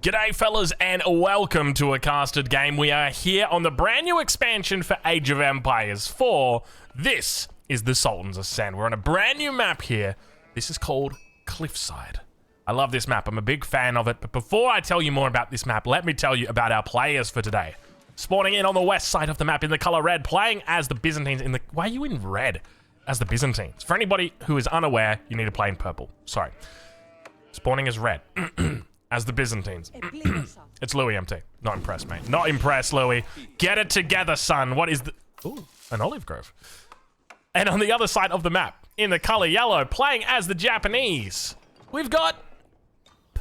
G'day fellas and welcome to A Casted Game. We are here on the brand new expansion for Age of Empires 4. This is the Sultan's Ascent. We're on a brand new map here. This is called Cliffside. I love this map. I'm a big fan of it. But before I tell you more about this map, let me tell you about our players for today. Spawning in on the west side of the map in the color red, playing as the Byzantines in the... Why are you in red? As the Byzantines. For anybody who is unaware, you need to play in purple. Sorry. Spawning as red. As the Byzantines. It's Louis MT. Not impressed, mate. Not impressed, Louis. Get it together, son. What is the... Ooh, an olive grove. And on the other side of the map, in the color yellow, playing as the Japanese, we've got...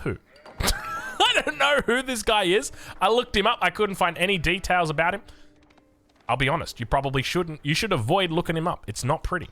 Who? I don't know who this guy is. I looked him up. I couldn't find any details about him. I'll be honest. You probably shouldn't. You should avoid looking him up. It's not pretty.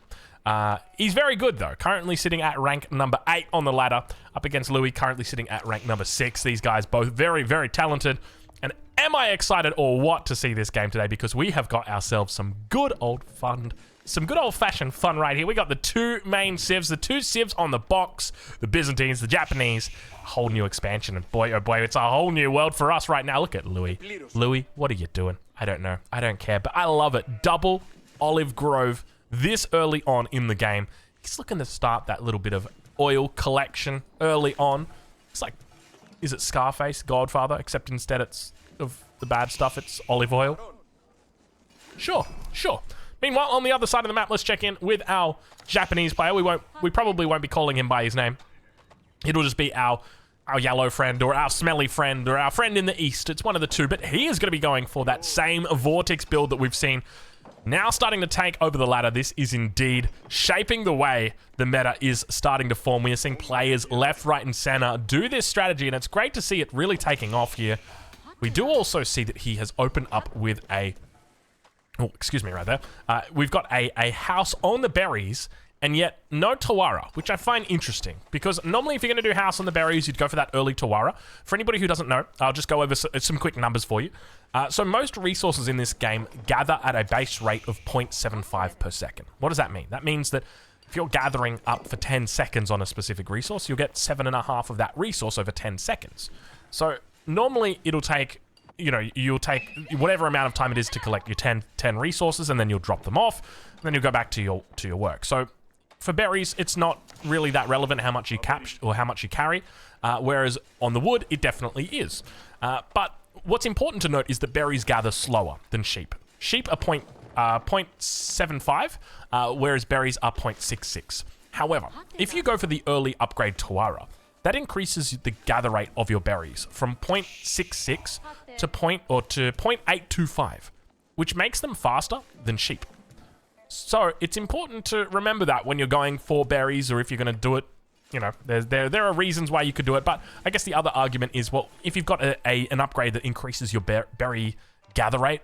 He's very good, though. Currently sitting at rank number 8 on the ladder. Up against Louis, currently sitting at rank number 6. These guys both very, very talented. And am I excited or what to see this game today? Because we have got ourselves some good old fun. Some good old-fashioned fun right here. We got the two main civs. The two civs on the box. The Byzantines, the Japanese. A whole new expansion. And boy, oh boy, it's a whole new world for us right now. Look at Louis. Louis, what are you doing? I don't know. I don't care. But I love it. Double olive grove this early on in the game. He's looking to start that little bit of oil collection early on. It's like, is it Scarface, Godfather? Except instead it's of the bad stuff, it's olive oil. Sure, sure. Meanwhile, on the other side of the map, let's check in with our Japanese player. We probably won't be calling him by his name. It'll just be our yellow friend or our smelly friend or our friend in the east. It's one of the two, but he is going to be going for that same vortex build that we've seen now starting to take over the ladder. This is indeed shaping the way the meta is starting to form. We are seeing players left, right, and center do this strategy, and it's great to see it really taking off here. We do also see that he has opened up with a... Oh, excuse me right there. We've got a house on the berries, and yet no Tawara, which I find interesting, because normally if you're going to do house on the berries, you'd go for that early Tawara. For anybody who doesn't know, I'll just go over some quick numbers for you. So most resources in this game gather at a base rate of 0.75 per second. What does that mean? That means that if you're gathering up for 10 seconds on a specific resource, you'll get 7.5 of that resource over 10 seconds. So normally it'll take... You know, you'll take whatever amount of time it is to collect your 10 resources, and then you'll drop them off, and then you'll go back to your work. So for berries, it's not really that relevant how much you capture or how much you carry, whereas on the wood, it definitely is. But what's important to note is that berries gather slower than sheep. Sheep are 0.75, whereas berries are 0.66. However, if you go for the early upgrade Tawara, that increases the gather rate of your berries from 0.66 to 0.825, which makes them faster than sheep. So it's important to remember that when you're going for berries, or if you're going to do it, you know, there are reasons why you could do it. But I guess the other argument is, well, if you've got an upgrade that increases your berry gather rate,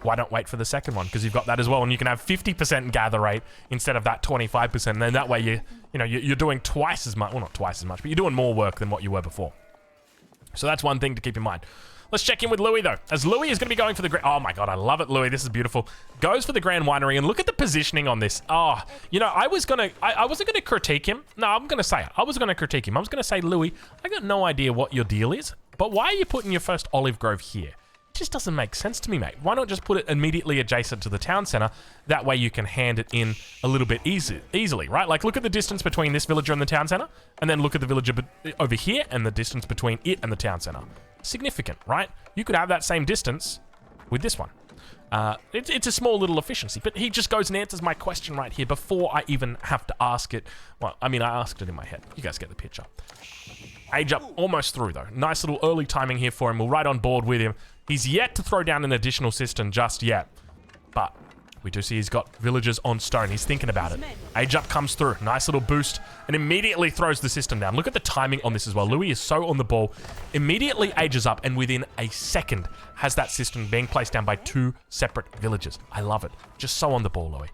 why don't wait for the second one? Because you've got that as well, and you can have 50% gather rate instead of that 25%. And then that way you're doing twice as much. Well, not twice as much, but you're doing more work than what you were before. So that's one thing to keep in mind. Let's check in with Louis, though, as Louis is going to be going for the... Oh, my God, I love it, Louis. This is beautiful. Goes for the Grand Winery, and look at the positioning on this. Oh, you know, I wasn't going to critique him. No, I'm going to say it. I was going to critique him. I was going to say, Louis, I got no idea what your deal is, but why are you putting your first olive grove here? It just doesn't make sense to me, mate. Why not just put it immediately adjacent to the town center? That way you can hand it in a little bit easily, right? Like, look at the distance between this villager and the town center, and then look at the villager over here and the distance between it and the town center. Significant, right? You could have that same distance with this one. It's a small little efficiency, but he just goes and answers my question right here before I even have to ask it. Well, I mean, I asked it in my head. You guys get the picture. Age up almost through, though. Nice little early timing here for him. We're right on board with him. He's yet to throw down an additional cistern just yet, but we do see he's got villagers on stone. He's thinking about it. Age up comes through. Nice little boost, and immediately throws the cistern down. Look at the timing on this as well. Louis is so on the ball. Immediately ages up, and within a second has that cistern being placed down by 2 separate villagers. I love it. Just so on the ball, Louis.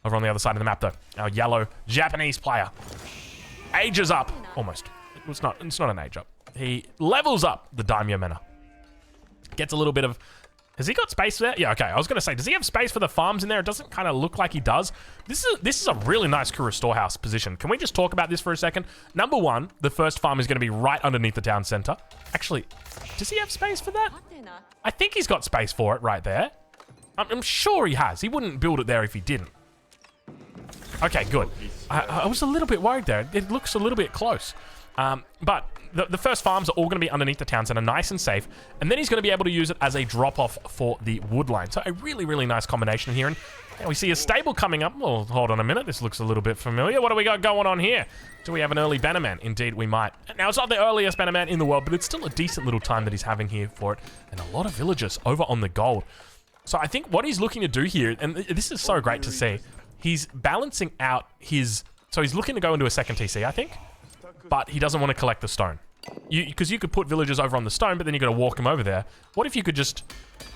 Over on the other side of the map, though, our yellow Japanese player ages up. Almost. It's not an age up. He levels up the Daimyo Mena. Gets a little bit of Has he got space there? Yeah, okay. I was going to say, does he have space for the farms in there? It doesn't kind of look like he does. This is a really nice crew storehouse position. Can we just talk about this for a second? Number one, the first farm is going to be right underneath the town center. Actually, does he have space for that? I think he's got space for it right there. I'm sure he has. He wouldn't build it there if he didn't. Okay, good. I was a little bit worried there. It looks a little bit close. But the first farms are all going to be underneath the town center, nice and safe. And then he's going to be able to use it as a drop-off for the wood line. So a really, really nice combination here. And we see a stable coming up. Well, hold on a minute. This looks a little bit familiar. What do we got going on here? Do we have an early Bannerman? Indeed, we might. Now, it's not the earliest Bannerman in the world, but it's still a decent little time that he's having here for it. And a lot of villagers over on the gold. So I think what he's looking to do here, and this is so great to see, he's balancing out his... So he's looking to go into a second TC, I think. But he doesn't want to collect the stone. Because you could put villagers over on the stone, but then you've got to walk them over there. What if you could just...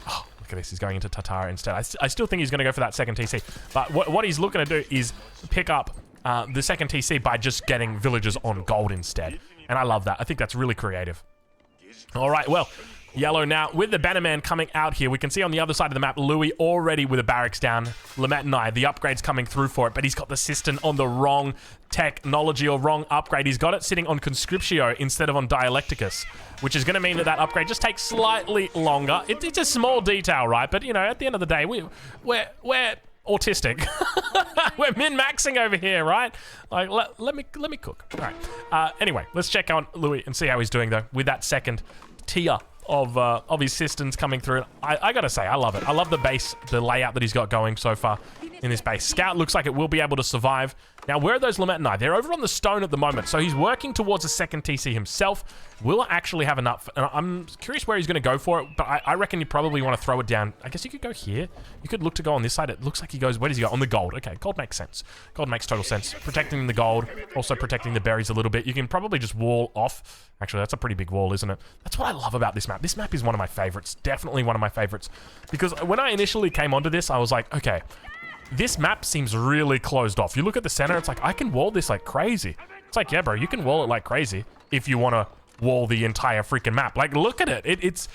Oh, look at this. He's going into Tatara instead. I still think he's going to go for that second TC. But what he's looking to do is pick up the second TC by just getting villagers on gold instead. And I love that. I think that's really creative. All right, well... Yellow now, with the Bannerman coming out here, we can see on the other side of the map, Louis already with a barracks down. Lametanai, the upgrade's coming through for it, but he's got the Cistern on the wrong technology or wrong upgrade. He's got it sitting on Conscriptio instead of on Dialecticus, which is going to mean that upgrade just takes slightly longer. It's a small detail, right? But, you know, at the end of the day, we're autistic. We're min-maxing over here, right? Like, let me cook. All right. Anyway, let's check on Louis and see how he's doing, though, with that second tier of his cisterns coming through. I gotta say, I love it. I love the base, the layout that he's got going so far in this base. Scout looks like it will be able to survive. Now, where are those Lametanai? They're over on the stone at the moment, so he's working towards a second TC himself. Will actually have enough. And I'm curious where he's going to go for it, but I reckon you probably want to throw it down. I guess you could go here. You could look to go on this side. It looks like he goes, where does he go? On the gold. Okay, gold makes sense. Gold makes total sense. Protecting the gold, also protecting the berries a little bit. You can probably just wall off. Actually, that's a pretty big wall, isn't it? That's what I love about this map. This map is one of my favorites. Definitely one of my favorites. Because when I initially came onto this, I was like, okay, this map seems really closed off. You look at the center, it's like, I can wall this like crazy. It's like, yeah, bro, you can wall it like crazy if you want to wall the entire freaking map. Like, look at it. It's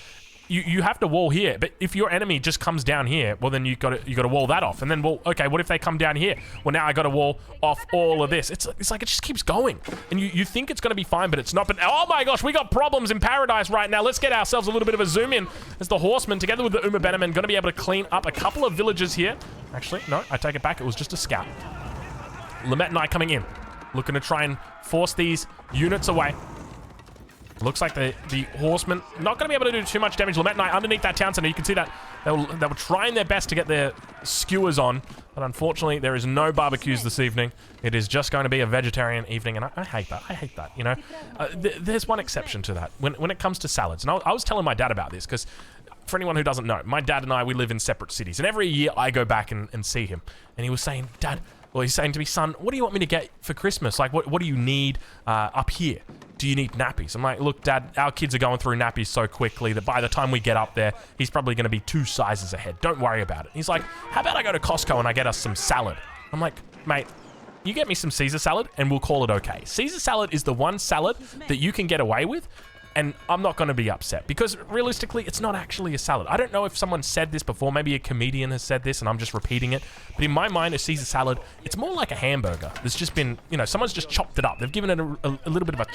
you have to wall here, but if your enemy just comes down here, well, then you got to wall that off. And then, well, okay, what if they come down here? Well, now I got to wall off all of this. It's like it just keeps going, and you think it's going to be fine, but it's not. But oh my gosh, we got problems in paradise right now. Let's get ourselves a little bit of a zoom in as the horsemen, together with the Uma Benemen, going to be able to clean up a couple of villages here. Actually, no, I take it back. It was just a scout. Lametanai coming in, looking to try and force these units away. Looks like the horsemen not going to be able to do too much damage. Lametanai underneath that town center. You can see that they were trying their best to get their skewers on, but unfortunately there is no barbecues this evening. It is just going to be a vegetarian evening, and I hate that. I hate that, you know. There's one exception to that when it comes to salads. And I was telling my dad about this because, for anyone who doesn't know, my dad and I, we live in separate cities, and every year I go back and see him, and he was saying, Dad, well, he's saying to me, son, what do you want me to get for Christmas? Like, what do you need up here? Do you need nappies? I'm like, look, Dad, our kids are going through nappies so quickly that by the time we get up there, he's probably going to be 2 sizes ahead. Don't worry about it. He's like, how about I go to Costco and I get us some salad? I'm like, mate, you get me some Caesar salad and we'll call it okay. Caesar salad is the one salad that you can get away with, and I'm not going to be upset because realistically, it's not actually a salad. I don't know if someone said this before. Maybe a comedian has said this and I'm just repeating it. But in my mind, a Caesar salad, it's more like a hamburger. There's just been, you know, someone's just chopped it up. They've given it a little bit of a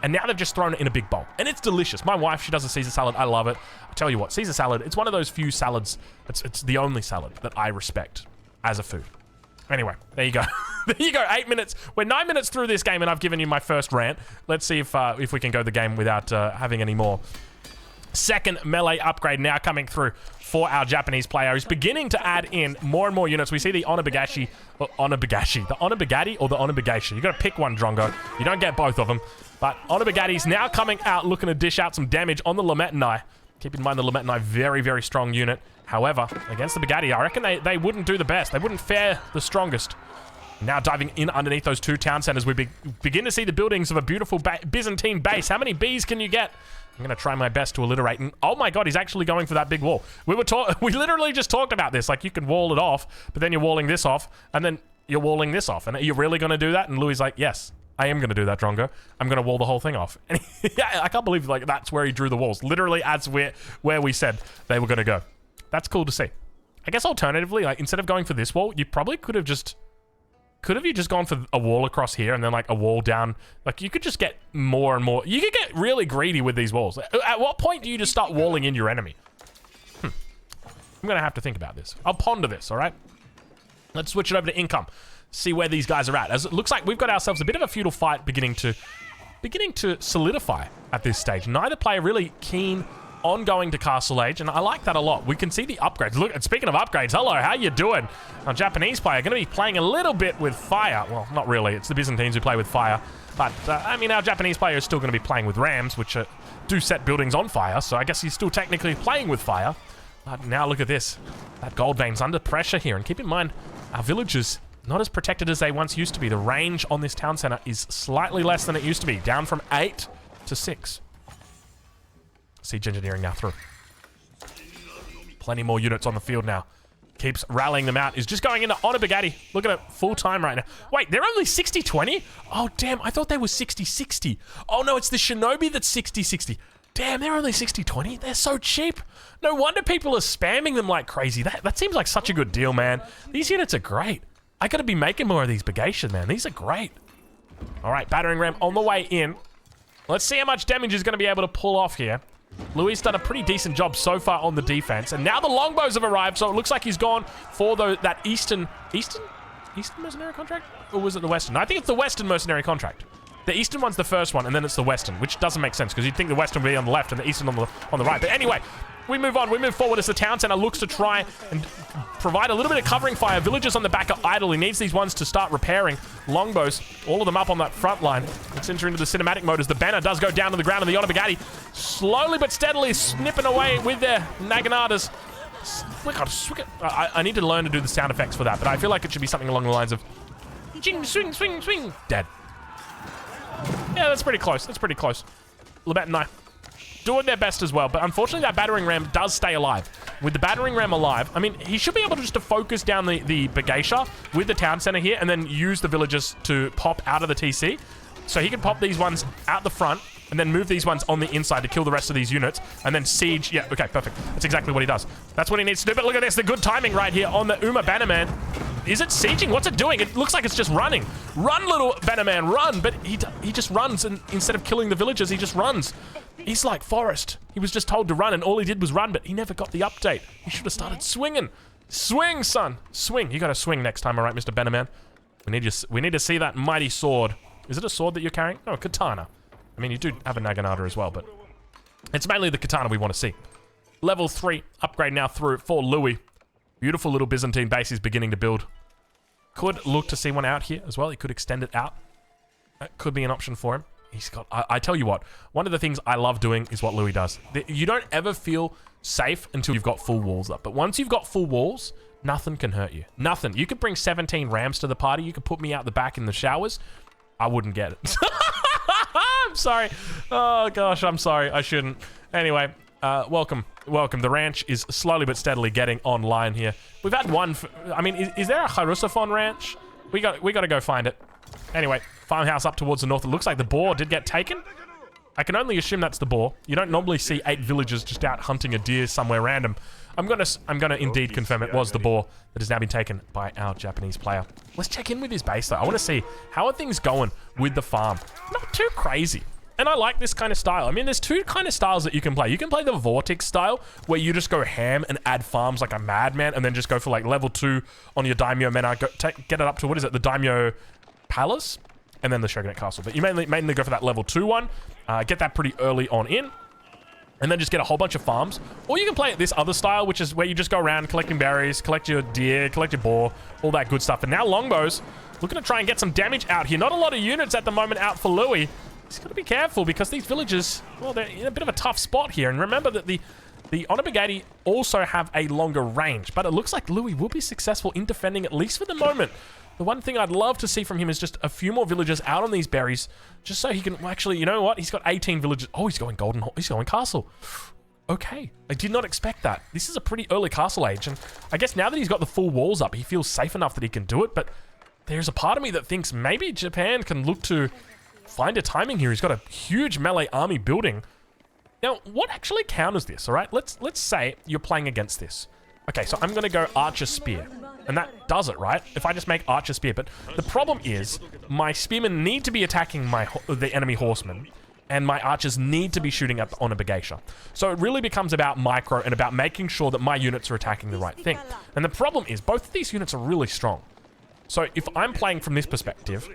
and now they've just thrown it in a big bowl. And it's delicious. My wife, she does a Caesar salad. I love it. I tell you what, Caesar salad, it's one of those few salads. It's the only salad that I respect as a food. Anyway, there you go. There you go, 8 minutes. We're 9 minutes through this game, and I've given you my first rant. Let's see if we can go the game without having any more. Second melee upgrade now coming through for our Japanese player, who's beginning to add in more and more units. We see the Onabagashi, the Onabagati or the Onabagashi. You got to pick one, Drongo. You don't get both of them. But Onabagati's now coming out, looking to dish out some damage on the Lametanai. Keep in mind the Lametanai, very, very strong unit. However, against the Bagatti, I reckon they wouldn't do the best. They wouldn't fare the strongest. Now diving in underneath those 2 town centers, we begin to see the buildings of a beautiful Byzantine base. How many bees can you get? I'm going to try my best to alliterate. And oh my god, he's actually going for that big wall. We literally just talked about this. Like, you can wall it off, but then you're walling this off, and then you're walling this off. And are you really going to do that? And Louis like, yes, I am going to do that, Drongo. I'm going to wall the whole thing off. And yeah, I can't believe like that's where he drew the walls. Literally as where we said they were going to go. That's cool to see. I guess alternatively, like instead of going for this wall, you probably could have just gone for a wall across here and then like a wall down. Like you could just get more and more. You could get really greedy with these walls. At what point do you just start walling in your enemy? I'm going to have to think about this. I'll ponder this, all right? Let's switch it over to income. See where these guys are at. As it looks like we've got ourselves a bit of a feudal fight beginning to solidify at this stage. Neither player really keen on going to Castle Age, and I like that a lot. We can see the upgrades. Look, and speaking of upgrades, hello, how you doing? Our Japanese player going to be playing a little bit with fire. Well, not really. It's the Byzantines who play with fire. But, I mean, our Japanese player is still going to be playing with rams, which do set buildings on fire, so I guess he's still technically playing with fire. But now look at this. That gold vein's under pressure here, and keep in mind, our villagers not as protected as they once used to be. The range on this town center is slightly less than it used to be, down from 8 to 6. Siege engineering now through. Plenty more units on the field now. Keeps rallying them out. Is just going into Ayyubids. Look at it, full time right now. Wait, they're only 60-20? Oh, damn, I thought they were 60-60. Oh, no, it's the Shinobi that's 60-60. Damn, they're only 60-20? They're so cheap. No wonder people are spamming them like crazy. That seems like such a good deal, man. These units are great. I gotta be making more of these Bagation, man. These are great. All right, battering ram on the way in. Let's see how much damage he's gonna be able to pull off here. Louis done a pretty decent job so far on the defense, and now the longbows have arrived, so it looks like he's gone for that Eastern mercenary contract? Or was it the Western? I think it's the Western mercenary contract. The Eastern one's the first one, and then it's the Western, which doesn't make sense, because you'd think the Western would be on the left and the Eastern on the right. But anyway, we move on. We move forward as the town center looks to try and provide a little bit of covering fire. Villagers on the back are idle. He needs these ones to start repairing. Longbows, all of them up on that front line. Let's enter into the cinematic mode as the banner does go down to the ground, and the Ayyubids slowly but steadily snipping away with their Naganatas. I need to learn to do the sound effects for that, but I feel like it should be something along the lines of swing, swing, swing, dead. Yeah, that's pretty close. That's pretty close. Lebet and I doing their best as well, but unfortunately that battering ram does stay alive. With the battering ram alive, I mean, he should be able to just to focus down the Bagasha with the town center here and then use the villagers to pop out of the TC. So he can pop these ones out the front and then move these ones on the inside to kill the rest of these units and then siege. Yeah, okay, perfect. That's exactly what he does. That's what he needs to do, but look at this, the good timing right here on the Uma Bannerman. Is it sieging? What's it doing? It looks like it's just running. Run, little Bannerman, run! But he just runs, and instead of killing the villagers, he just runs. He's like Forrest. He was just told to run, and all he did was run, but he never got the update. He should have started swinging. Swing, son. Swing. You got to swing next time, all right, Mr. Bannerman? We need to see that mighty sword. Is it a sword that you're carrying? No, a katana. I mean, you do have a Naginata as well, but it's mainly the katana we want to see. Level 3 upgrade now through for Louis. Beautiful little Byzantine base he's beginning to build. Could look to see one out here as well. He could extend it out. That could be an option for him. He's got. I tell you what. One of the things I love doing is what Louis does. You don't ever feel safe until you've got full walls up. But once you've got full walls, nothing can hurt you. Nothing. You could bring 17 rams to the party. You could put me out the back in the showers. I wouldn't get it. I'm sorry. Oh gosh, I'm sorry. I shouldn't. Anyway. Welcome. The ranch is slowly but steadily getting online here. We've had one. I mean, is there a Harusaphon ranch? We got to go find it. Anyway, farmhouse up towards the north. It looks like the boar did get taken. I can only assume that's the boar. You don't normally see 8 villagers just out hunting a deer somewhere random. I'm gonna indeed confirm it was the boar that has now been taken by our Japanese player. Let's check in with his base though. I want to see how are things going with the farm. Not too crazy. And I like this kind of style. I mean, there's 2 kind of styles that you can play. You can play the Vortex style, where you just go ham and add farms like a madman, and then just go for like level 2 on your Daimyo Mena, get it up to, what is it, the Daimyo Palace, and then the Shogunate Castle. But you mainly go for that level 2 one, get that pretty early on in, and then just get a whole bunch of farms. Or you can play it this other style, which is where you just go around collecting berries, collect your deer, collect your boar, all that good stuff. And now longbows, looking to try and get some damage out here. Not a lot of units at the moment out for Louis. He's got to be careful because these villagers, well, they're in a bit of a tough spot here. And remember that the Ayyubids also have a longer range, but it looks like Louis will be successful in defending, at least for the moment. The one thing I'd love to see from him is just a few more villagers out on these berries, just so he can, well, actually, you know what? He's got 18 villagers. Oh, he's going he's going castle. Okay, I did not expect that. This is a pretty early castle age, and I guess now that he's got the full walls up, he feels safe enough that he can do it, but there's a part of me that thinks maybe Japan can look to find a timing here. He's got a huge melee army building. Now, what actually counters this, all right? Let's say you're playing against this. Okay, so I'm going to go Archer Spear. And that does it, right? If I just make Archer Spear. But the problem is, my spearmen need to be attacking the enemy horsemen, and my archers need to be shooting on a Bagatia. So it really becomes about micro and about making sure that my units are attacking the right thing. And the problem is, both of these units are really strong. So if I'm playing from this perspective,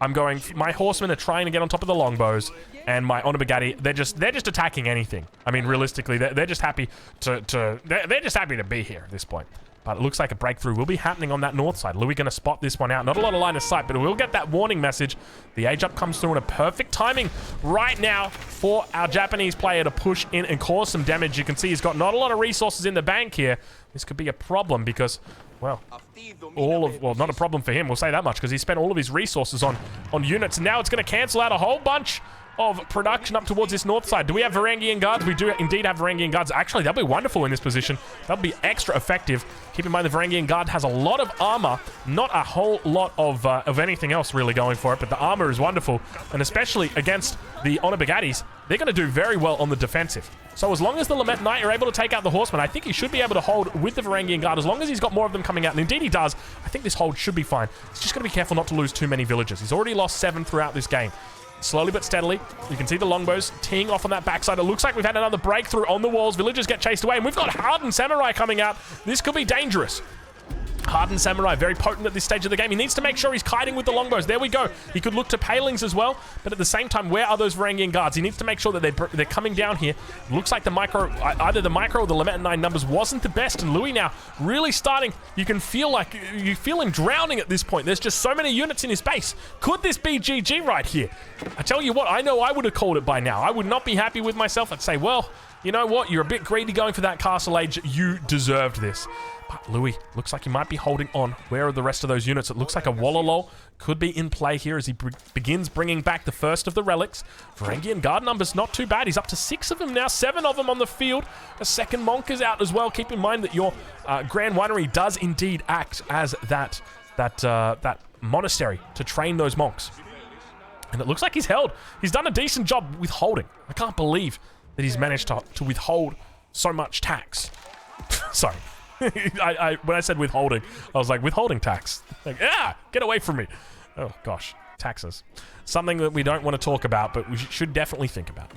I'm going, my horsemen are trying to get on top of the longbows, and my Onabagati, they're just attacking anything. I mean, realistically, they're just happy they're just happy to be here at this point. But it looks like a breakthrough will be happening on that north side. Louis going to spot this one out. Not a lot of line of sight, but we'll get that warning message. The age up comes through in a perfect timing right now for our Japanese player to push in and cause some damage. You can see he's got not a lot of resources in the bank here. This could be a problem because, well, not a problem for him, we'll say that much, because he spent all of his resources on units, and now it's going to cancel out a whole bunch of production up towards this north side. Do we have Varangian guards? We do indeed have Varangian guards. Actually, that'll be wonderful in this position. That'll be extra effective. Keep in mind the Varangian guard has a lot of armor, not a whole lot of anything else really going for it, but the armor is wonderful, and especially against the Onabagatis, they're going to do very well on the defensive. So as long as the Lament Knight are able to take out the horseman, I think he should be able to hold with the Varangian guard, as long as he's got more of them coming out, and indeed he does. I think this hold should be fine. He's just got to be careful not to lose too many villagers. He's already lost 7 throughout this game. Slowly but steadily, you can see the longbows teeing off on that backside. It looks like we've had another breakthrough on the walls. Villagers get chased away, and we've got Hardened Samurai coming out. This could be dangerous. Hardened Samurai, very potent at this stage of the game. He needs to make sure he's kiting with the longbows. There we go. He could look to palings as well, but at the same time, where are those Varangian guards? He needs to make sure that they're coming down here. Looks like the micro, either the micro or the Lament 9 numbers wasn't the best, and Louis now really starting, you feel him drowning at this point. There's just so many units in his base. Could this be GG right here? I tell you what, I know I would have called it by now. I would not be happy with myself. I'd say, well, you know what? You're a bit greedy going for that castle age. You deserved this. But Louis looks like he might be holding on. Where are the rest of those units? It looks like a Wallalol could be in play here as he begins bringing back the first of the relics. Varangian guard numbers not too bad. He's up to 6 of them now, 7 of them on the field. A second monk is out as well. Keep in mind that your Grand Winery does indeed act as that monastery to train those monks. And it looks like he's held. He's done a decent job withholding. I can't believe that he's managed to withhold so much tax. Sorry. When I said withholding, I was like, withholding tax. Like, get away from me. Oh, gosh. Taxes. Something that we don't want to talk about, but we should definitely think about.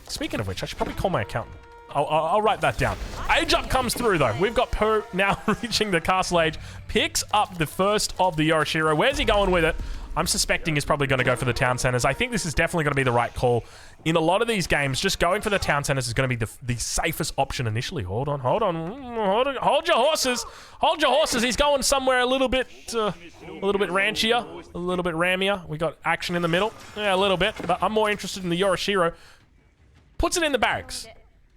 Speaking of which, I should probably call my accountant. I'll write that down. Age up comes through, though. We've got Poe now reaching the castle age. Picks up the first of the Yorishiro. Where's he going with it? I'm suspecting he's probably going to go for the town centers. I think this is definitely going to be the right call. In a lot of these games, just going for the town centers is going to be the safest option initially. Hold on. Hold your horses. Hold your horses. He's going somewhere a little bit ranchier, a little bit rammier. We got action in the middle. Yeah, a little bit. But I'm more interested in the Yorishiro. Puts it in the barracks.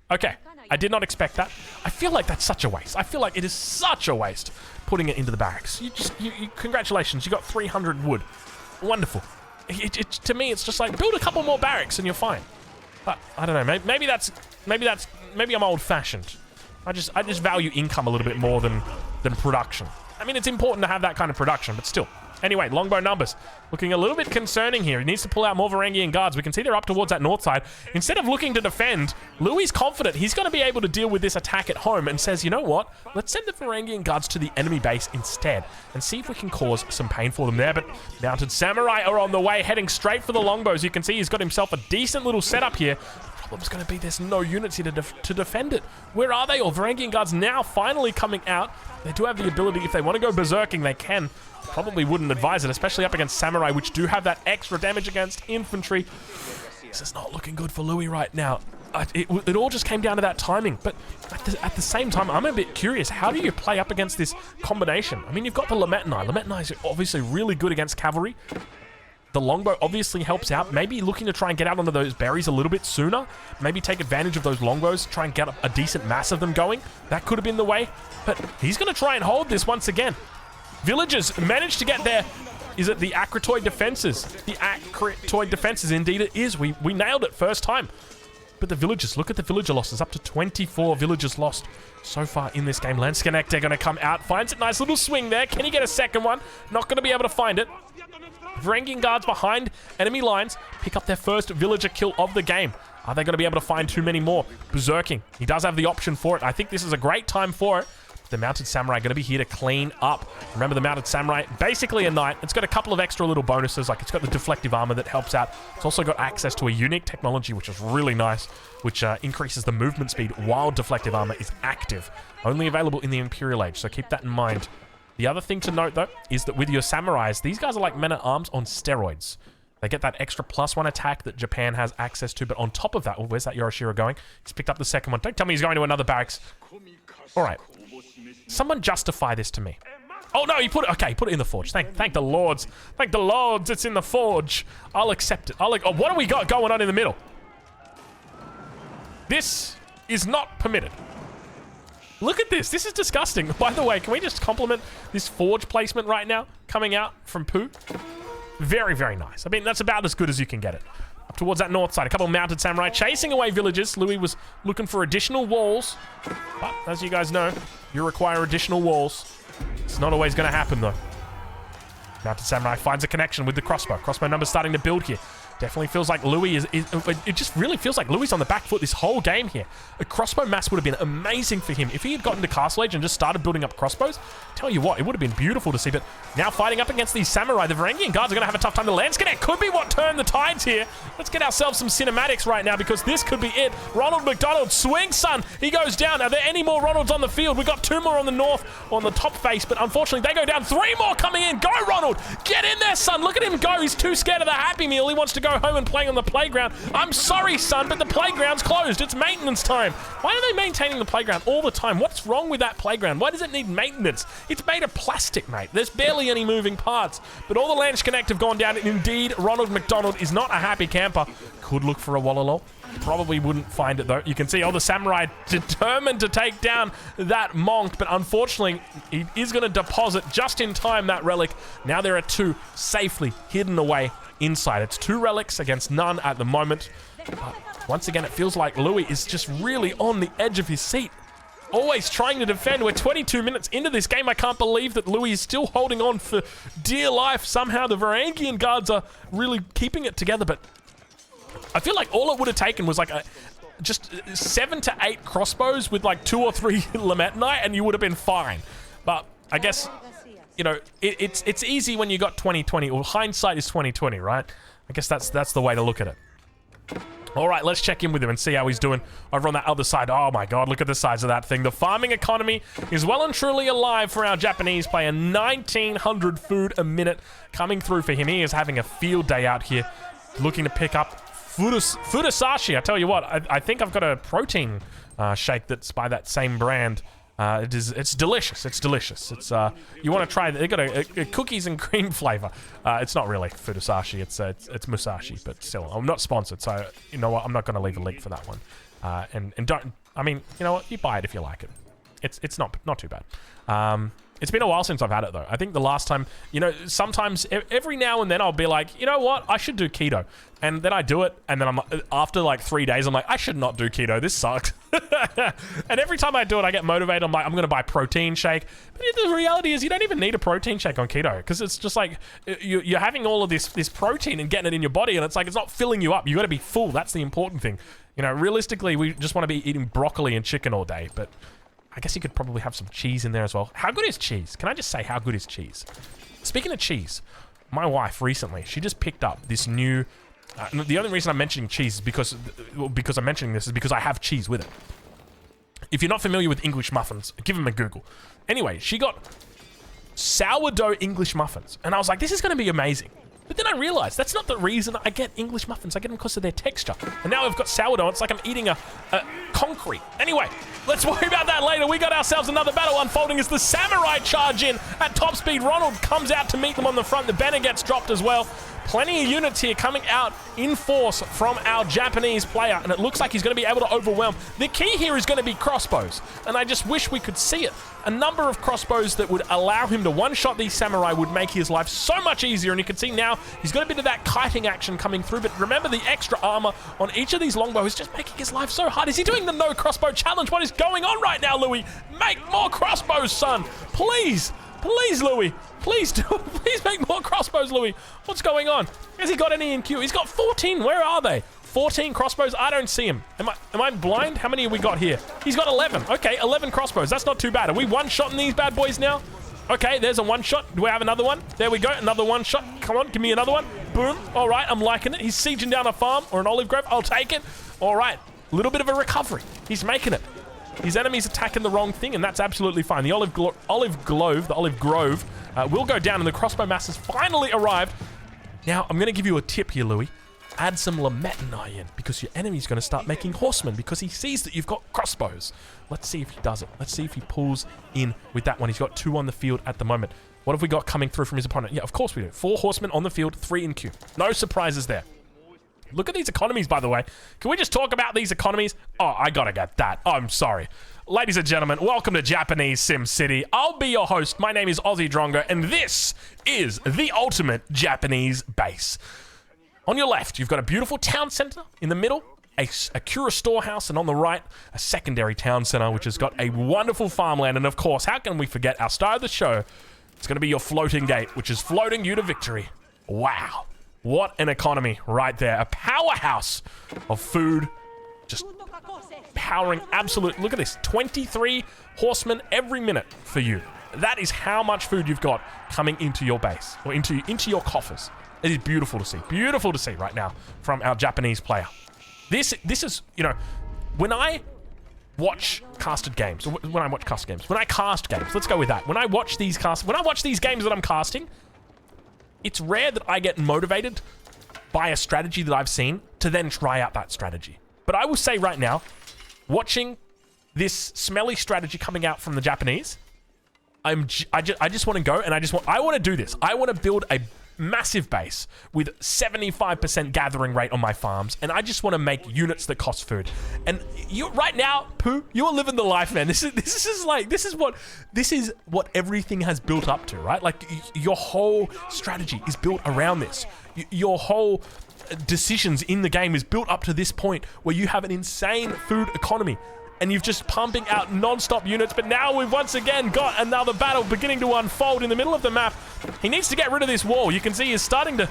Okay. I did not expect that. I feel like that's such a waste. I feel like it is such a waste putting it into the barracks. Congratulations. You got 300 wood. Wonderful. To me, it's just like, build a couple more barracks and you're fine. But I don't know. Maybe I'm old-fashioned. I just value income a little bit more than production. I mean, it's important to have that kind of production, but still. Anyway, longbow numbers looking a little bit concerning here. He needs to pull out more Varangian guards. We can see they're up towards that north side. Instead of looking to defend, Louis is confident he's going to be able to deal with this attack at home and says, you know what? Let's send the Varangian guards to the enemy base instead and see if we can cause some pain for them there. But mounted samurai are on the way, heading straight for the longbows. You can see he's got himself a decent little setup here. The problem's going to be there's no units here to defend it. Where are they all? Varangian guards now finally coming out. They do have the ability, if they want to go berserking, they can. Probably wouldn't advise it, especially up against samurai, which do have that extra damage against infantry. This is not looking good for Louis right now. It all just came down to that timing. But at the same time, I'm a bit curious. How do you play up against this combination? I mean, you've got the Lamentai. Lamentai is obviously really good against cavalry. The longbow obviously helps out. Maybe looking to try and get out onto those berries a little bit sooner. Maybe take advantage of those longbows, try and get a decent mass of them going. That could have been the way. But he's going to try and hold this once again. Villagers managed to get there. Is it the Akritoid defenses? The Akritoid defenses, indeed it is. We nailed it first time. But the villagers, look at the villager losses. Up to 24 villagers lost so far in this game. Landsconnect, they're going to come out. Finds a nice little swing there. Can he get a second one? Not going to be able to find it. Varangian guards behind enemy lines pick up their first villager kill of the game. Are they going to be able to find too many more? Berserking. He does have the option for it. I think this is a great time for it. The Mounted Samurai going to be here to clean up. Remember, the Mounted Samurai, basically a knight. It's got a couple of extra little bonuses, like it's got the deflective armor that helps out. It's also got access to a unique technology, which is really nice, which increases the movement speed while deflective armor is active. Only available in the Imperial Age, so keep that in mind. The other thing to note, though, is that with your samurais, these guys are like men-at-arms on steroids. They get that extra +1 attack that Japan has access to, but on top of that, oh, where's that Yoroshiro going? He's picked up the second one. Don't tell me he's going to another barracks. All right. Someone justify this to me. Oh, no, he put it, okay, he put it in the forge. Thank the lords. Thank the lords, it's in the forge. I'll accept it. Oh, what do we got going on in the middle? This is not permitted. Look at this. This is disgusting. By the way, can we just compliment this forge placement right now coming out from Poo? Very, very nice. I mean, that's about as good as you can get it. Up towards that north side, a couple of mounted samurai chasing away villagers. Louis was looking for additional walls. But, as you guys know, you require additional walls. It's not always going to happen, though. Mounted samurai finds a connection with the crossbow. Crossbow numbers starting to build here. Definitely feels like Louis is... It just really feels like Louis is on the back foot this whole game here. A crossbow mass would have been amazing for him. If he had gotten to Castle Age and just started building up crossbows, tell you what, it would have been beautiful to see. But now fighting up against these samurai, the Varangian guards are going to have a tough time. The Landsconnect could be what turned the tides here. Let's get ourselves some cinematics right now, because this could be it. Ronald McDonald swings, son. He goes down. Are there any more Ronalds on the field? We got 2 more on the north, on the top face, but unfortunately they go down. 3 more coming in. Go, Ronald. Get in there, son. Look at him go. He's too scared of the Happy Meal. He wants to go home and play on the playground. I'm sorry, son, but the playground's closed. It's maintenance time. Why are they maintaining the playground all the time? What's wrong with that playground? Why does it need maintenance? It's made of plastic, mate. There's barely any moving parts. But all the Landsconnect have gone down. And indeed, Ronald McDonald is not a happy camper. Could look for a Wallalol. Probably wouldn't find it, though. You can see all the samurai determined to take down that monk, but unfortunately, he is going to deposit just in time that relic. Now there are 2 safely hidden away inside. It's 2 relics against none at the moment. But once again, it feels like Louis is just really on the edge of his seat. Always trying to defend. We're 22 minutes into this game. I can't believe that Louis is still holding on for dear life. Somehow the Varangian guards are really keeping it together, but I feel like all it would have taken was like just 7 to 8 crossbows with like 2 or 3 Lametanite, and you would have been fine. But I guess, you know, it's easy when you got 20/20, or hindsight is 20/20, right? I guess that's the way to look at it. All right, let's check in with him and see how he's doing over on that other side. Oh my God, look at the size of that thing. The farming economy is well and truly alive for our Japanese player. 1,900 food a minute coming through for him. He is having a field day out here, looking to pick up Fudasashi. I tell you what, I think I've got a protein shake that's by that same brand. It's delicious. It's delicious. It's you want to try it. They got a cookies and cream flavor. It's not really Fudasashi. It's Musashi, but still, I'm not sponsored, so you know what? I'm not going to leave a link for that one. And don't. I mean, you know what? You buy it if you like it. It's not too bad. It's been a while since I've had it, though. I think the last time, you know, sometimes every now and then I'll be like, you know what? I should do keto. And then I do it, and then after like 3 days, I'm like, I should not do keto. This sucks. And every time I do it, I get motivated. I'm like, I'm going to buy a protein shake. But the reality is you don't even need a protein shake on keto, because it's just like you're having all of this protein and getting it in your body, and it's like it's not filling you up. You got to be full. That's the important thing. You know, realistically, we just want to be eating broccoli and chicken all day, but I guess you could probably have some cheese in there as well. How good is cheese? Can I just say, how good is cheese? Speaking of cheese, my wife recently, she just picked up this new... the only reason I'm mentioning cheese is because I'm mentioning this is because I have cheese with it. If you're not familiar with English muffins, give them a Google. Anyway, she got sourdough English muffins. And I was like, this is going to be amazing. But then I realized that's not the reason I get English muffins. I get them because of their texture. And now I've got sourdough. It's like I'm eating a concrete. Anyway, let's worry about that later. We got ourselves another battle unfolding as the samurai charge in at top speed. Ronald comes out to meet them on the front. The banner gets dropped as well. Plenty of units here coming out in force from our Japanese player, and it looks like he's going to be able to overwhelm. The key here is going to be crossbows, and I just wish we could see it. A number of crossbows that would allow him to one-shot these samurai would make his life so much easier, and you can see now he's got a bit of that kiting action coming through, but remember the extra armor on each of these longbows is just making his life so hard. Is he doing the no crossbow challenge? What is going on right now, Louis? Make more crossbows, son. Please. Please, Louis. Please do. Please make more crossbows, Louis. What's going on? Has he got any in queue? He's got 14. Where are they? 14 crossbows? I don't see him. Am I blind? How many have we got here? He's got 11. Okay, 11 crossbows. That's not too bad. Are we one-shotting these bad boys now? Okay, there's a one-shot. Do we have another one? There we go. Another one-shot. Come on, give me another one. Boom. All right, I'm liking it. He's sieging down a farm or an olive grove. I'll take it. All right. A little bit of a recovery. He's making it. His enemy's attacking the wrong thing, and that's absolutely fine. The olive grove will go down, and the crossbow mass has finally arrived. Now, I'm going to give you a tip here, Louis. Add some Lametanai in, because your enemy's going to start making horsemen, because he sees that you've got crossbows. Let's see if he does it. Let's see if he pulls in with that one. He's got 2 on the field at the moment. What have we got coming through from his opponent? Yeah, of course we do. 4 horsemen on the field, 3 in queue. No surprises there. Look at these economies, by the way. Can we just talk about these economies? Oh, I gotta get that. Oh, I'm sorry. Ladies and gentlemen, welcome to Japanese Sim City. I'll be your host. My name is Aussie Drongo, and this is the ultimate Japanese base. On your left, you've got a beautiful town center. In the middle, a Kura storehouse, and on the right, a secondary town center, which has got a wonderful farmland. And of course, how can we forget our star of the show? It's gonna be your floating gate, which is floating you to victory. Wow. What an economy right there. A powerhouse of food. Just powering absolute... Look at this. 23 horsemen every minute for you. That is how much food you've got coming into your base. Or into your coffers. It is beautiful to see. Beautiful to see right now from our Japanese player. This is, you know... When I watch casted games... When I cast games. Let's go with that. When I watch these games that I'm casting... It's rare that I get motivated by a strategy that I've seen to then try out that strategy. But I will say right now, watching this smelly strategy coming out from the Japanese, I just want to go and I want to do this. I want to build a massive base with 75% gathering rate on my farms, and I just want to make units that cost food. And you right now, Pooh, you're living the life, man. This is what everything has built up to, right? Like your whole strategy is built around this. Your whole decisions in the game is built up to this point where you have an insane food economy. And you've just pumping out non-stop units, but now we've once again got another battle beginning to unfold in the middle of the map. He needs to get rid of this wall. You can see he's starting to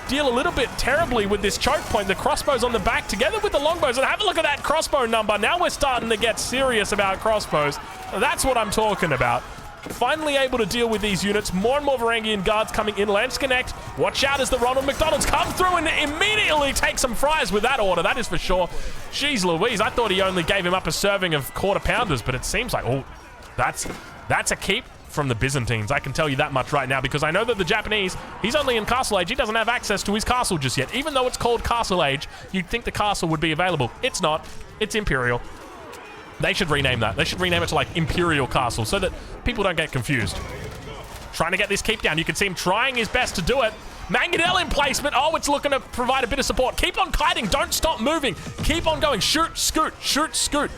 deal a little bit terribly with this choke point. The crossbows on the back together with the longbows. And have a look at that crossbow number. Now we're starting to get serious about crossbows. That's what I'm talking about. Finally able to deal with these units. More and more Varangian guards coming in. Lance Connect. Watch out as the Ronald McDonald's come through and immediately take some fries with that order. That is for sure. Jeez Louise, I thought he only gave him up a serving of quarter pounders, but it seems like, oh, that's a keep from the Byzantines. I can tell you that much right now, because I know that the Japanese, he's only in Castle Age. He doesn't have access to his castle just yet. Even though it's called Castle Age, you'd think the castle would be available. It's not. It's Imperial. They should rename that. They should rename it to like Imperial Castle so that people don't get confused. Trying to get this keep down. You can see him trying his best to do it. Mangonel in placement. Oh, it's looking to provide a bit of support. Keep on kiting. Don't stop moving. Keep on going. Shoot, scoot. Shoot, scoot.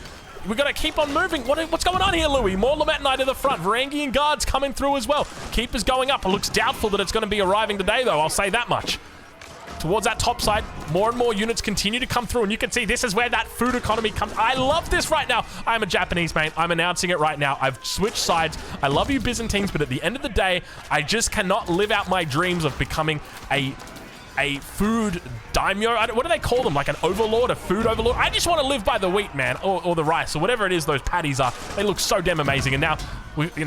We've got to keep on moving. What's going on here, Louis? More Lametanai to the front. Varangian guards coming through as well. Keepers going up. It looks doubtful that it's going to be arriving today, though. I'll say that much. Towards that top side, more and more units continue to come through, and you can see this is where that food economy comes. I love this right now. I'm a Japanese man. I'm announcing it right now. I've switched sides. I love you Byzantines, but at the end of the day, I just cannot live out my dreams of becoming a food daimyo. What do they call them? Like an overlord, a food overlord? I just want to live by the wheat, man, or the rice, or whatever it is those patties are. They look so damn amazing. And now,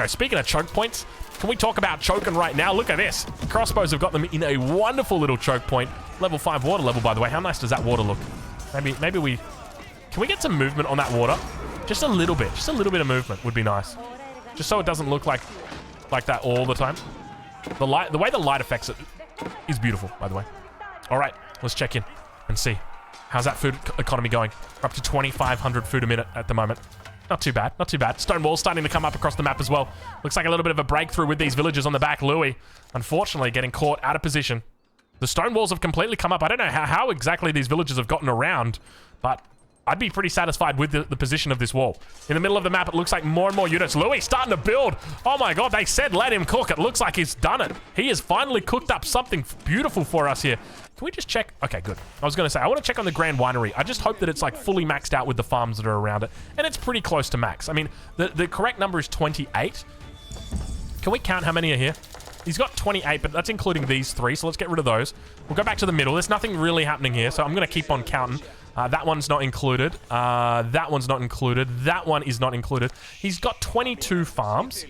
speaking of choke points, can we talk about choking right now? Look at this. Crossbows have got them in a wonderful little choke point. Level 5 water level, by the way. How nice does that water look? Maybe we... Can we get some movement on that water? Just a little bit. Just a little bit of movement would be nice. Just so it doesn't look like that all the time. The way the light affects it is beautiful, by the way. All right, let's check in and see. How's that food economy going? We're up to 2,500 food a minute at the moment. Not too bad, not too bad. Stone walls starting to come up across the map as well. Looks like a little bit of a breakthrough with these villagers on the back. Louis, unfortunately, getting caught out of position. The stone walls have completely come up. I don't know how exactly these villages have gotten around, but I'd be pretty satisfied with the position of this wall. In the middle of the map, it looks like more and more units. Louis starting to build. Oh my god, they said let him cook. It looks like he's done it. He has finally cooked up something beautiful for us here. Can we just check? Okay, good. I was going to say, I want to check on the Grand Winery. I just hope that it's like fully maxed out with the farms that are around it. And it's pretty close to max. I mean, the correct number is 28. Can we count how many are here? He's got 28, but that's including these 3, so let's get rid of those. We'll go back to the middle. There's nothing really happening here, so I'm going to keep on counting. That one's not included. That one's not included. That one is not included. He's got 22 farms.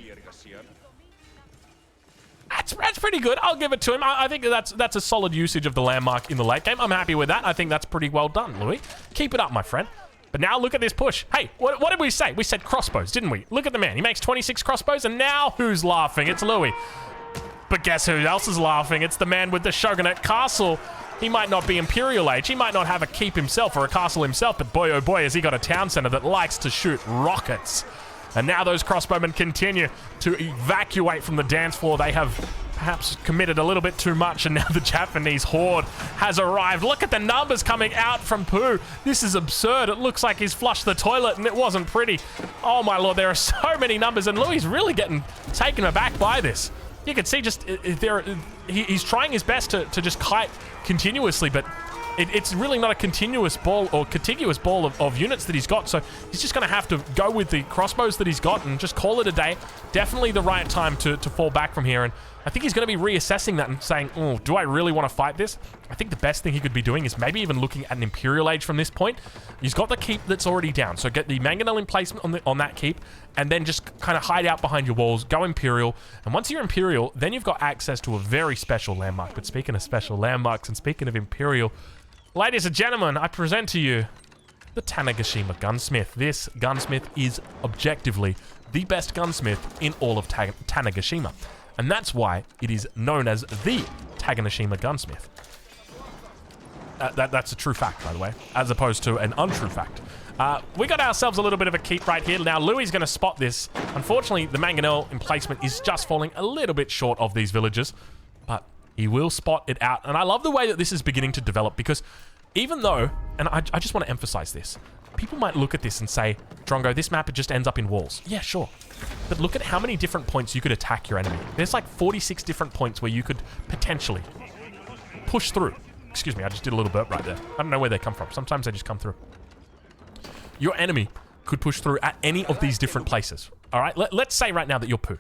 That's pretty good. I'll give it to him. I think that's a solid usage of the landmark in the late game. I'm happy with that. I think that's pretty well done, Louis. Keep it up, my friend. But now look at this push. Hey, what did we say? We said crossbows, didn't we? Look at the man. He makes 26 crossbows, and now who's laughing? It's Louis. But guess who else is laughing? It's the man with the Shogunate castle. He might not be Imperial age. He might not have a keep himself or a castle himself, but boy, oh boy, has he got a town center that likes to shoot rockets. And now those crossbowmen continue to evacuate from the dance floor. They have perhaps committed a little bit too much, and now the Japanese horde has arrived. Look at the numbers coming out from Pooh. This is absurd. It looks like he's flushed the toilet, and it wasn't pretty. Oh my lord, there are so many numbers, and Louis is really getting taken aback by this. You can see just he's trying his best to just kite continuously, but it's really not a continuous ball or contiguous ball of units that he's got, so he's just going to have to go with the crossbows that he's got and just call it a day. Definitely the right time to fall back from here, and I think he's going to be reassessing that and saying, oh, do I really want to fight this? I think the best thing he could be doing is maybe even looking at an Imperial age from this point. He's got the keep that's already down, so get the mangonel emplacement on that keep, and then just kind of hide out behind your walls, go Imperial, and once you're Imperial, then you've got access to a very special landmark. But speaking of special landmarks and speaking of Imperial, ladies and gentlemen, I present to you the Tanegashima gunsmith. This gunsmith is objectively the best gunsmith in all of Tanegashima. And that's why it is known as the Tanegashima gunsmith. That's a true fact, by the way, as opposed to an untrue fact. We got ourselves a little bit of a keep right here. Now, Louis is going to spot this. Unfortunately, the mangonel emplacement is just falling a little bit short of these villages, but he will spot it out. And I love the way that this is beginning to develop, because even though, and I just want to emphasize this, people might look at this and say, Drongo, this map, it just ends up in walls. Yeah, sure. But look at how many different points you could attack your enemy. There's like 46 different points where you could potentially push through. Excuse me, I just did a little burp right there. I don't know where they come from. Sometimes they just come through. Your enemy could push through at any of these different places. All right, let's say right now that you're Pooh,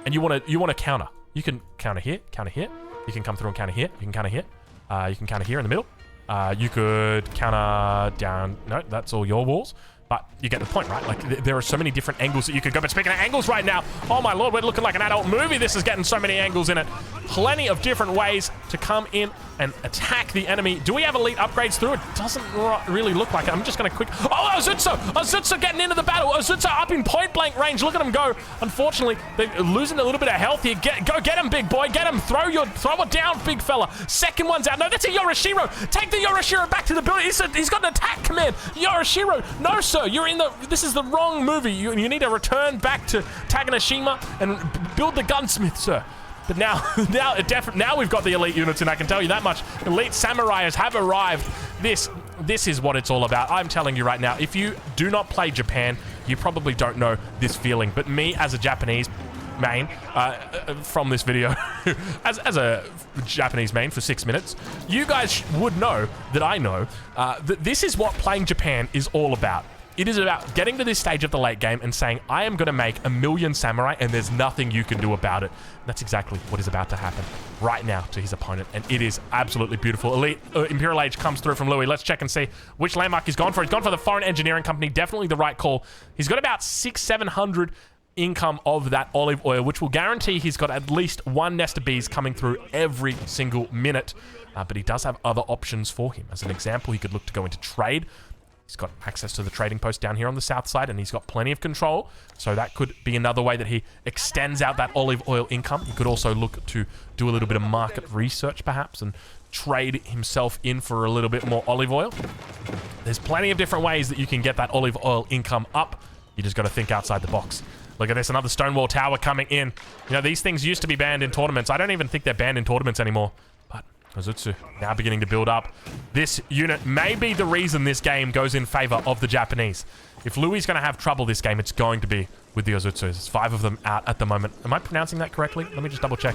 and you want to counter. You can counter here, counter here. You can come through and counter here. You can counter here. You can counter here in the middle. You could counter down. No, that's all your walls. But you get the point, right? Like, there are so many different angles that you could go. But speaking of angles right now, oh my lord, we're looking like an adult movie. This is getting so many angles in it. Plenty of different ways to come in and attack the enemy. Do we have elite upgrades through it? Doesn't really look like it. I'm just going to quick... Oh, Ozutsu! Ozutsu getting into the battle. Ozutsu up in point-blank range. Look at him go. Unfortunately, they're losing a little bit of health here. Go get him, big boy. Get him. Throw it down, big fella. Second one's out. No, that's a Yorishiro. Take the Yorishiro back to the building. He's got an attack command. Yorishiro. No, sir. You're in the... This is the wrong movie. You need to return back to Tanegashima and build the gunsmith, sir. But now we've got the elite units, and I can tell you that much. Elite samurais have arrived. This is what it's all about. I'm telling you right now, if you do not play Japan, you probably don't know this feeling. But me, as a Japanese main, from this video, as a Japanese main for 6 minutes, you guys would know that I know that this is what playing Japan is all about. It is about getting to this stage of the late game and saying, I am going to make 1,000,000 samurai, and there's nothing you can do about it. And that's exactly what is about to happen right now to his opponent, and it is absolutely beautiful. Elite Imperial Age comes through from Louis. Let's check and see which landmark he's gone for. He's gone for the Foreign Engineering Company. Definitely the right call. He's got about 600-700 income of that olive oil, which will guarantee he's got at least one nest of bees coming through every single minute. But he does have other options for him. As an example, he could look to go into trade. He's got access to the trading post down here on the south side, and he's got plenty of control. So that could be another way that he extends out that olive oil income. He could also look to do a little bit of market research, perhaps, and trade himself in for a little bit more olive oil. There's plenty of different ways that you can get that olive oil income up. You just got to think outside the box. Look at this, another Stonewall Tower coming in. You know, these things used to be banned in tournaments. I don't even think they're banned in tournaments anymore. But Ozutsu now beginning to build up. This unit may be the reason this game goes in favor of the Japanese. If Louis going to have trouble this game, it's going to be with the Ozutsus. There's 5 of them out at the moment. Am I pronouncing that correctly? Let me just double check.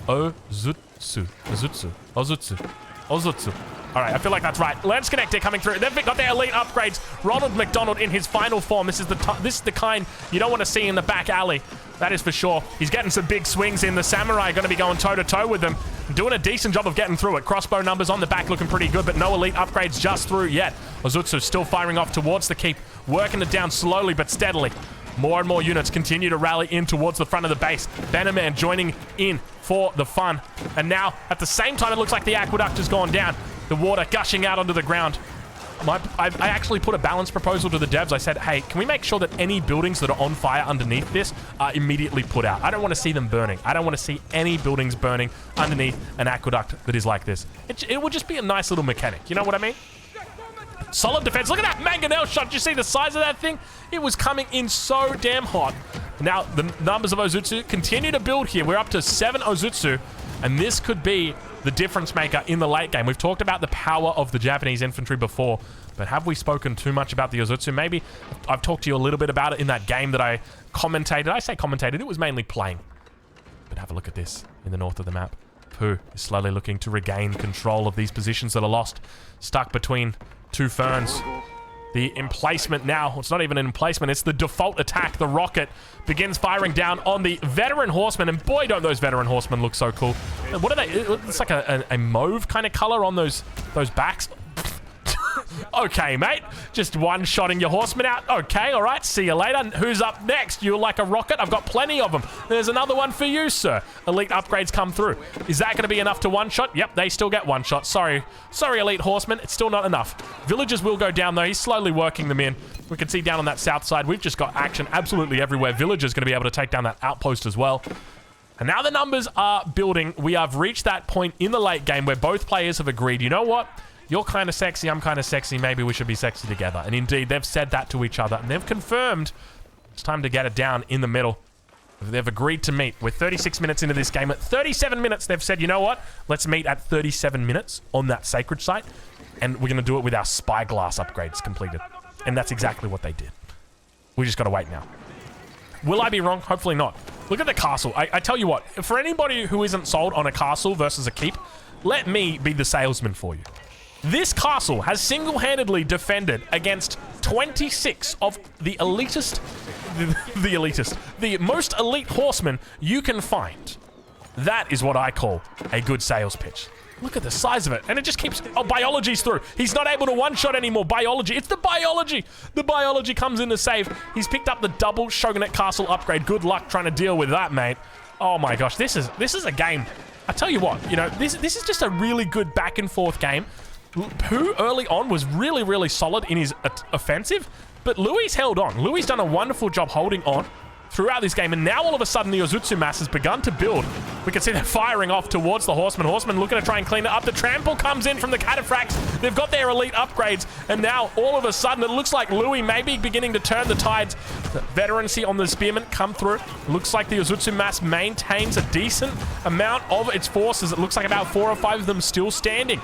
Ozutsu. Ozutsu. Ozutsu. Ozutsu. All right, I feel like that's right. Lance Connector coming through. They've got their elite upgrades. Ronald McDonald in his final form. This is the kind you don't want to see in the back alley. That is for sure. He's getting some big swings in. The Samurai are going to be going toe-to-toe with them. Doing a decent job of getting through it. Crossbow numbers on the back looking pretty good, but no elite upgrades just through yet. Ozutsu still firing off towards the keep. Working it down slowly but steadily. More and more units continue to rally in towards the front of the base. Bannerman joining in for the fun. And now, at the same time, it looks like the aqueduct has gone down. The water gushing out onto the ground. I actually put a balance proposal to the devs. I said, hey, can we make sure that any buildings that are on fire underneath this are immediately put out? I don't want to see them burning. I don't want to see any buildings burning underneath an aqueduct that is like this. It would just be a nice little mechanic. You know what I mean? Solid defense. Look at that mangonel shot. Did you see the size of that thing? It was coming in so damn hot. Now, the numbers of Ozutsu continue to build here. We're up to 7 Ozutsu, and this could be the difference maker in the late game. We've talked about the power of the Japanese infantry before, but have we spoken too much about the Ozutsu? Maybe I've talked to you a little bit about it in that game that I commentated. I say commentated, it was mainly playing. But have a look at this in the north of the map. Pooh is slowly looking to regain control of these positions that are lost. Stuck between 2 ferns. The emplacement now, it's not even an emplacement, it's the default attack. The rocket begins firing down on the veteran horsemen, and boy, don't those veteran horsemen look so cool. What are they? It's like a mauve kind of color on those backs. Okay, mate. Just one-shotting your horsemen out. Okay, all right. See you later. Who's up next? You're like a rocket? I've got plenty of them. There's another one for you, sir. Elite upgrades come through. Is that going to be enough to one-shot? Yep, they still get one shot. Sorry, elite horsemen. It's still not enough. Villagers will go down, though. He's slowly working them in. We can see down on that south side, we've just got action absolutely everywhere. Villagers going to be able to take down that outpost as well. And now the numbers are building. We have reached that point in the late game where both players have agreed, you know what? You're kind of sexy, I'm kind of sexy, maybe we should be sexy together. And indeed, they've said that to each other, and they've confirmed it's time to get it down in the middle. They've agreed to meet. We're 36 minutes into this game. At 37 minutes, they've said, you know what? Let's meet at 37 minutes on that sacred site, and we're going to do it with our spyglass upgrades completed. And that's exactly what they did. We just got to wait now. Will I be wrong? Hopefully not. Look at the castle. I tell you what, for anybody who isn't sold on a castle versus a keep, let me be the salesman for you. This castle has single-handedly defended against 26 of the elitist, the most elite horsemen you can find. That is what I call a good sales pitch. Look at the size of it. And it just keeps... Oh, biology's through. He's not able to one-shot anymore. Biology. It's the biology. The biology comes in to save. He's picked up the double Shogunate Castle upgrade. Good luck trying to deal with that, mate. Oh, my gosh. This is a game. I tell you what, you know, this is just a really good back-and-forth game. Who early on was really, really solid in his offensive, but Louis held on. Louis done a wonderful job holding on throughout this game, and now all of a sudden the Ozutsu mass has begun to build. We can see they're firing off towards the horsemen. Horsemen looking to try and clean it up. The trample comes in from the cataphracts. They've got their elite upgrades, and now all of a sudden it looks like Louis may be beginning to turn the tides. The veterancy on the spearmen come through. Looks like the Ozutsu mass maintains a decent amount of its forces. It looks like about 4 or 5 of them still standing.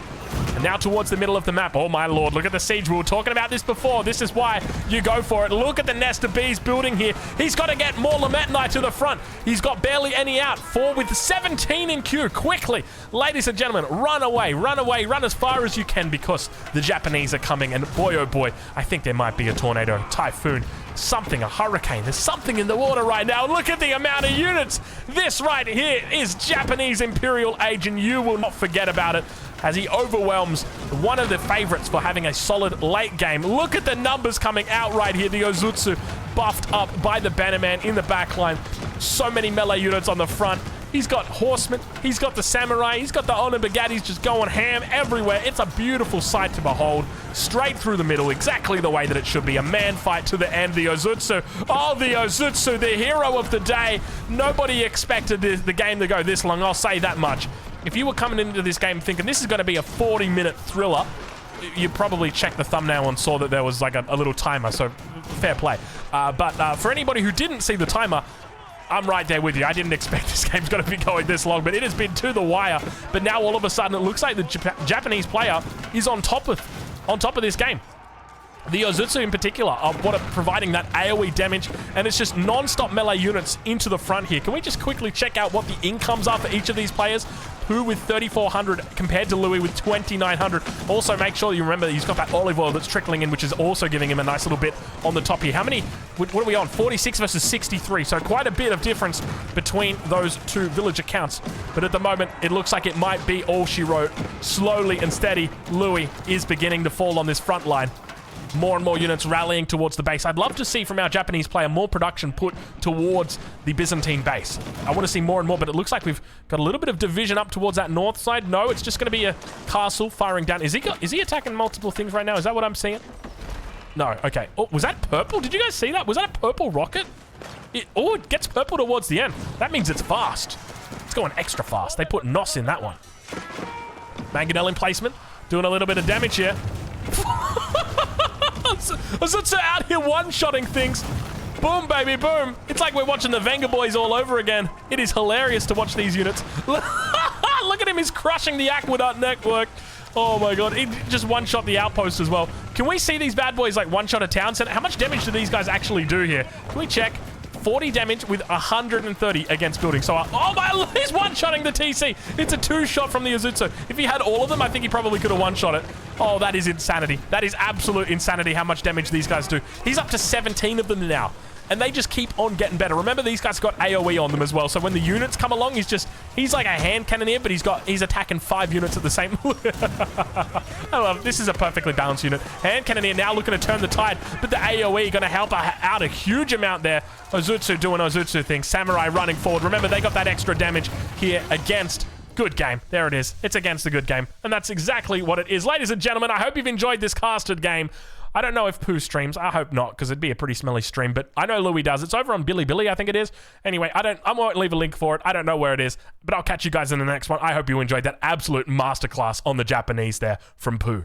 And now towards the middle of the map. Oh my lord, look at the siege. We were talking about this before. This is why you go for it. Look at the nest of bees building here. He's got to get more Lametanite to the front. He's got barely any out. 4 with 17 in queue. Quickly, ladies and gentlemen, run away, run as far as you can, because the Japanese are coming. And boy, oh boy, I think there might be a tornado, a typhoon, something, a hurricane. There's something in the water right now. Look at the amount of units. This right here is Japanese Imperial Age, and you will not forget about it as he overwhelms one of the favorites for having a solid late game. Look at the numbers coming out right here. The Ozutsu buffed up by the Bannerman in the back line. So many melee units on the front. He's got horsemen, he's got the samurai, he's got the honor brigadis just going ham everywhere. It's a beautiful sight to behold. Straight through the middle, exactly the way that it should be. A man fight to the end. The Ozutsu, oh, the Ozutsu, the hero of the day. Nobody expected the game to go this long, I'll say that much. If you were coming into this game thinking this is going to be a 40-minute thriller, you probably checked the thumbnail and saw that there was like a little timer, so fair play. But for anybody who didn't see the timer, I'm right there with you. I didn't expect this game's going to be going this long, but it has been to the wire. But now all of a sudden, it looks like the Japanese player is on top of this game. The Ozutsu in particular are what are providing that AoE damage, and it's just non-stop melee units into the front here. Can we just quickly check out what the incomes are for each of these players? Pooh with 3,400 compared to Louis with 2,900. Also, make sure you remember that he's got that olive oil that's trickling in, which is also giving him a nice little bit on the top here. How many? What are we on? 46 versus 63. So quite a bit of difference between those two villager counts. But at the moment, it looks like it might be all she wrote. Slowly and steady, Louis is beginning to fall on this front line. More and more units rallying towards the base. I'd love to see from our Japanese player more production put towards the Byzantine base. I want to see more and more, but it looks like we've got a little bit of division up towards that north side. No, it's just going to be a castle firing down. Is he attacking multiple things right now? Is that what I'm seeing? No, okay. Oh, was that purple? Did you guys see that? Was that a purple rocket? It gets purple towards the end. That means it's fast. It's going extra fast. They put NOS in that one. Mangonel in placement. Doing a little bit of damage here. Ozutsu out here one-shotting things. Boom, baby, boom. It's like we're watching the Venga Boys all over again. It is hilarious to watch these units. Look at him, he's crushing the Aqueduct network. Oh my god, he just one-shot the outpost as well. Can we see these bad boys like one-shot a town center? How much damage do these guys actually do here? Can we check? 40 damage with 130 against buildings. So, oh my, he's one-shotting the TC. It's a two-shot from the Ozutsu. If he had all of them, I think he probably could have one-shot it. Oh, that is insanity. That is absolute insanity how much damage these guys do. He's up to 17 of them now. And they just keep on getting better. Remember, these guys got AoE on them as well. So when the units come along, he's like a hand cannoneer, but he's attacking 5 units at the same. I love it. This is a perfectly balanced unit. Hand cannoneer now looking to turn the tide, but the AoE going to help out a huge amount there. Ozutsu doing Ozutsu things. Samurai running forward. Remember, they got that extra damage here against good game. There it is. It's against the good game. And that's exactly what it is. Ladies and gentlemen, I hope you've enjoyed this casted game. I don't know if Pooh streams. I hope not, because it'd be a pretty smelly stream, but I know Louis does. It's over on Billy, I think it is. Anyway, I won't leave a link for it. I don't know where it is, but I'll catch you guys in the next one. I hope you enjoyed that absolute masterclass on the Japanese there from Pooh.